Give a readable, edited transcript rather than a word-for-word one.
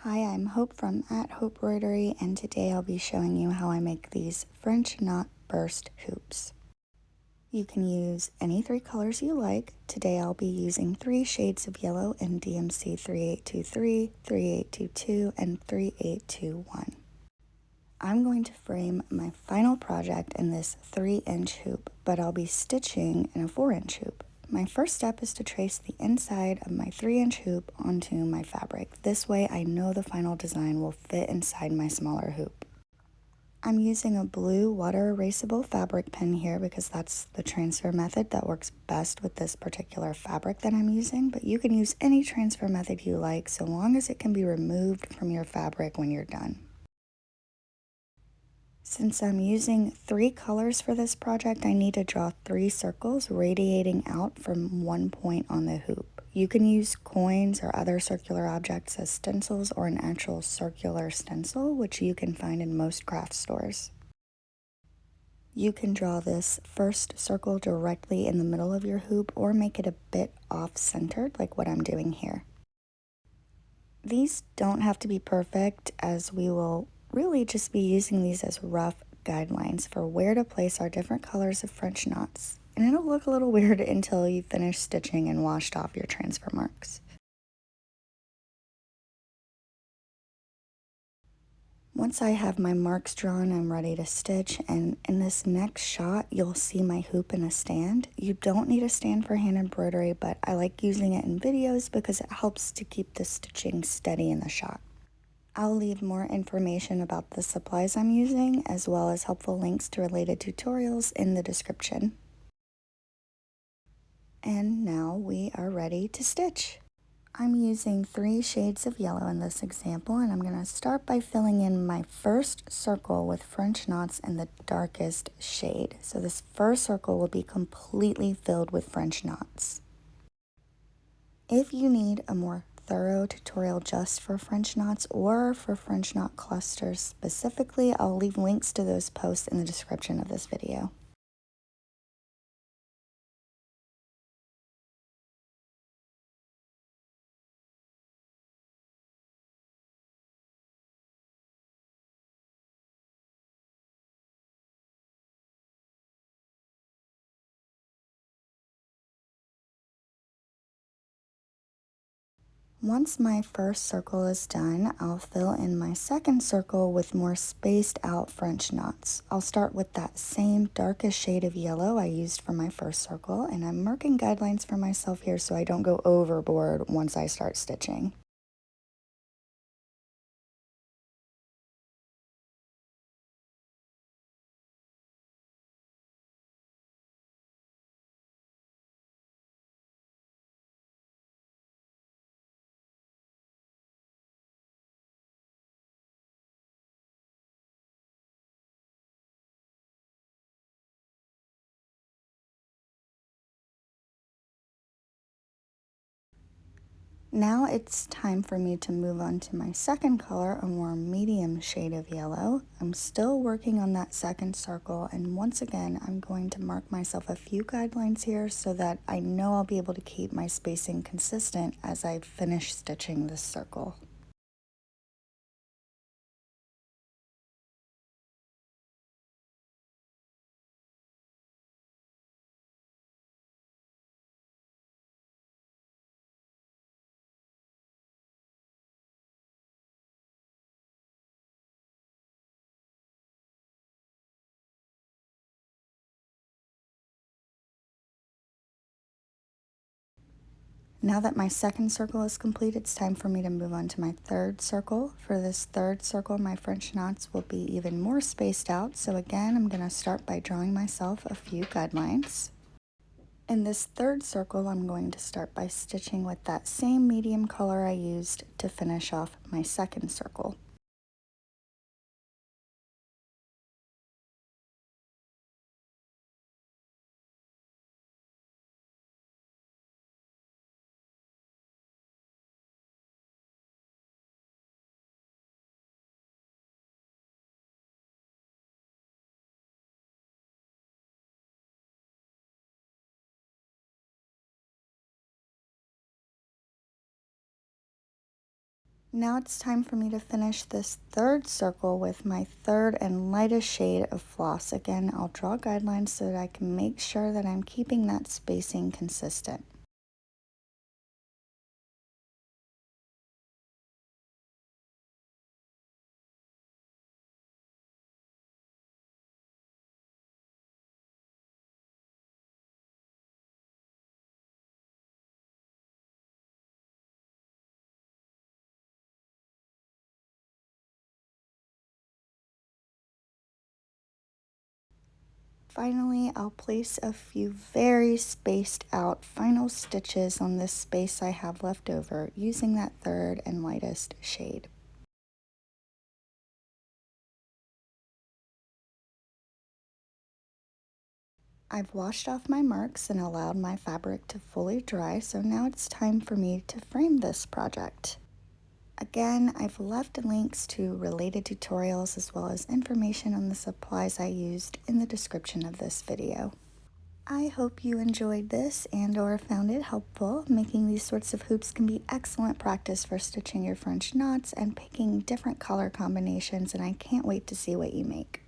Hi, I'm Hope from @Hope-broidery, and today I'll be showing you how I make these French knot burst hoops. You can use any three colors you like. Today I'll be using 3 shades of yellow in DMC 3823, 3822, and 3821. I'm going to frame my final project in this 3-inch hoop, but I'll be stitching in a 4-inch hoop. My first step is to trace the inside of my 3-inch hoop onto my fabric. This way I know the final design will fit inside my smaller hoop. I'm using a blue water-erasable fabric pen here because that's the transfer method that works best with this particular fabric that I'm using, but you can use any transfer method you like so long as it can be removed from your fabric when you're done. Since I'm using 3 colors for this project, I need to draw 3 circles radiating out from one point on the hoop. You can use coins or other circular objects as stencils or an actual circular stencil, which you can find in most craft stores. You can draw this first circle directly in the middle of your hoop or make it a bit off-centered like what I'm doing here. These don't have to be perfect, as we will really just be using these as rough guidelines for where to place our different colors of French knots, and it'll look a little weird until you finish stitching and washed off your transfer marks. Once I have my marks drawn, I'm ready to stitch, and in this next shot you'll see my hoop in a stand. You don't need a stand for hand embroidery, but I like using it in videos because it helps to keep the stitching steady in the shot. I'll leave more information about the supplies I'm using, as well as helpful links to related tutorials in the description. And now we are ready to stitch. I'm using 3 shades of yellow in this example, and I'm going to start by filling in my first circle with French knots in the darkest shade. So this first circle will be completely filled with French knots. If you need a more thorough tutorial just for French knots or for French knot clusters specifically, I'll leave links to those posts in the description of this video. Once my first circle is done, I'll fill in my second circle with more spaced out French knots. I'll start with that same darkest shade of yellow I used for my first circle, and I'm marking guidelines for myself here so I don't go overboard once I start stitching. Now it's time for me to move on to my second color, a more medium shade of yellow. I'm still working on that second circle, and once again I'm going to mark myself a few guidelines here so that I know I'll be able to keep my spacing consistent as I finish stitching this circle. Now that my second circle is complete, it's time for me to move on to my third circle. For this third circle, my French knots will be even more spaced out. So again, I'm going to start by drawing myself a few guidelines. In this third circle, I'm going to start by stitching with that same medium color I used to finish off my second circle. Now it's time for me to finish this third circle with my third and lightest shade of floss. Again, I'll draw guidelines so that I can make sure that I'm keeping that spacing consistent. Finally, I'll place a few very spaced out final stitches on this space I have left over using that third and lightest shade. I've washed off my marks and allowed my fabric to fully dry, so now it's time for me to frame this project. Again, I've left links to related tutorials as well as information on the supplies I used in the description of this video. I hope you enjoyed this and or found it helpful. Making these sorts of hoops can be excellent practice for stitching your French knots and picking different color combinations, and I can't wait to see what you make.